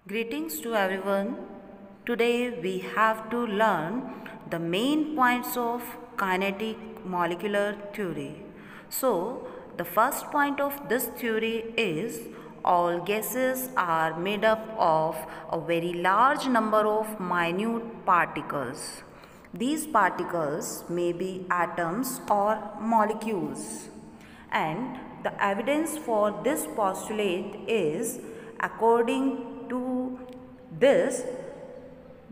Greetings to everyone. Today we have to learn the main points of kinetic molecular theory. So, the first point of this theory is all gases are made up of a very large number of minute particles. These particles may be atoms or molecules. And the evidence for this postulate is according to this,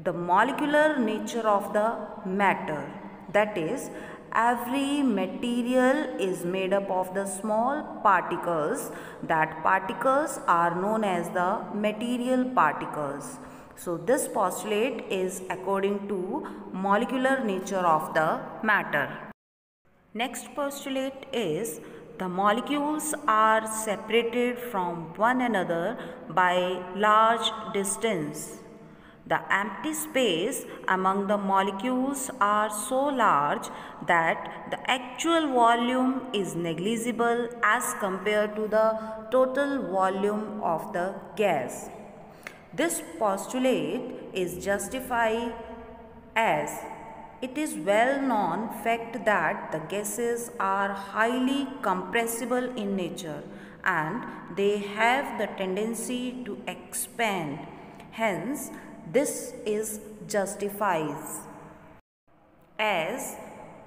the molecular nature of the matter, that is, every material is made up of the small particles. That particles are known as the material particles. So this postulate is according to molecular nature of the matter. Next postulate is the molecules are separated from one another by large distance. The empty space among the molecules are so large that the actual volume is negligible as compared to the total volume of the gas. This postulate is justified as it is well known fact that the gases are highly compressible in nature and they have the tendency to expand. Hence, this is justifies. As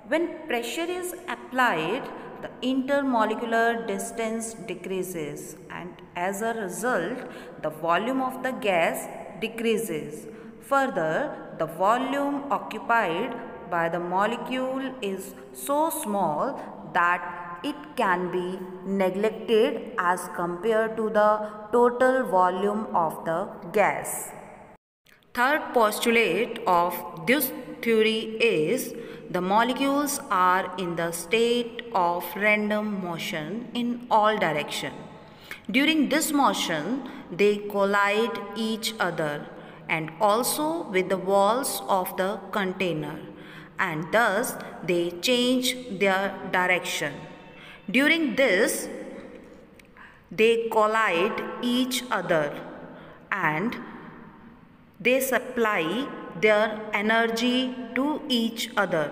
when pressure is applied, the intermolecular distance decreases and as a result, the volume of the gas decreases. Further, the volume occupied by the molecule is so small that it can be neglected as compared to the total volume of the gas. Third postulate of this theory is the molecules are in the state of random motion in all directions. During this motion, they collide each other and also with the walls of the container, and thus they change their direction. During this, they collide each other and they supply their energy to each other.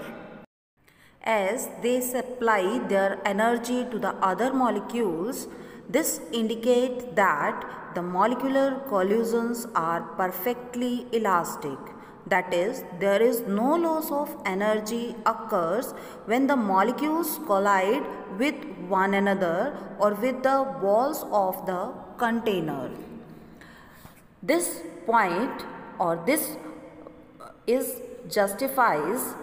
As they supply their energy to the other molecules, this indicates that the molecular collisions are perfectly elastic. That is, there is no loss of energy occurs when the molecules collide with one another or with the walls of the container. This point or this is justifies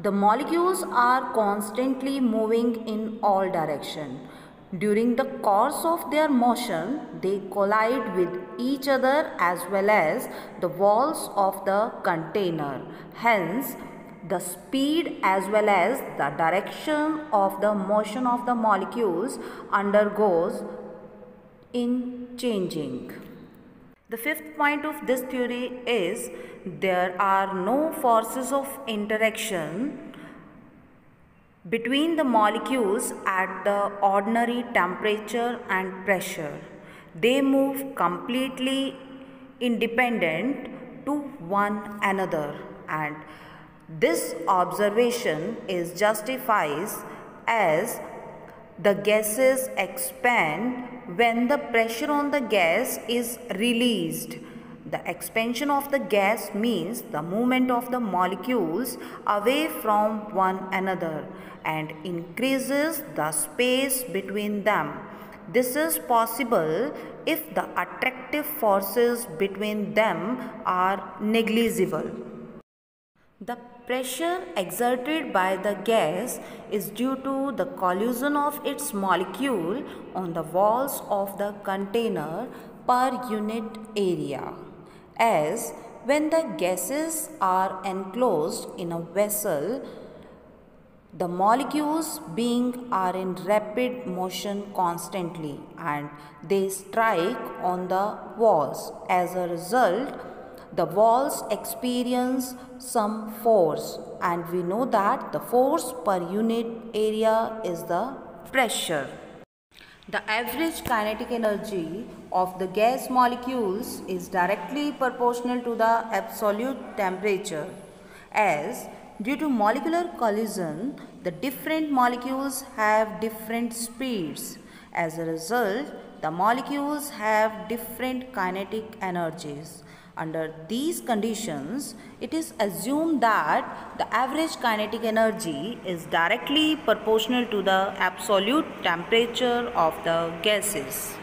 the molecules are constantly moving in all directions. During the course of their motion, they collide with each other as well as the walls of the container. Hence, the speed as well as the direction of the motion of the molecules undergoes in changing. The fifth point of this theory is there are no forces of interaction between the molecules at the ordinary temperature and pressure. They move completely independent to one another, and this observation is justifies as the gases expand when the pressure on the gas is released. The expansion of the gas means the movement of the molecules away from one another and increases the space between them. This is possible if the attractive forces between them are negligible. The pressure exerted by the gas is due to the collision of its molecule on the walls of the container per unit area. As when the gases are enclosed in a vessel, the molecules being are in rapid motion constantly and they strike on the walls. As a result, the walls experience some force and we know that the force per unit area is the pressure. The average kinetic energy of the gas molecules is directly proportional to the absolute temperature, as due to molecular collision, the different molecules have different speeds. As a result, the molecules have different kinetic energies. Under these conditions, it is assumed that the average kinetic energy is directly proportional to the absolute temperature of the gases.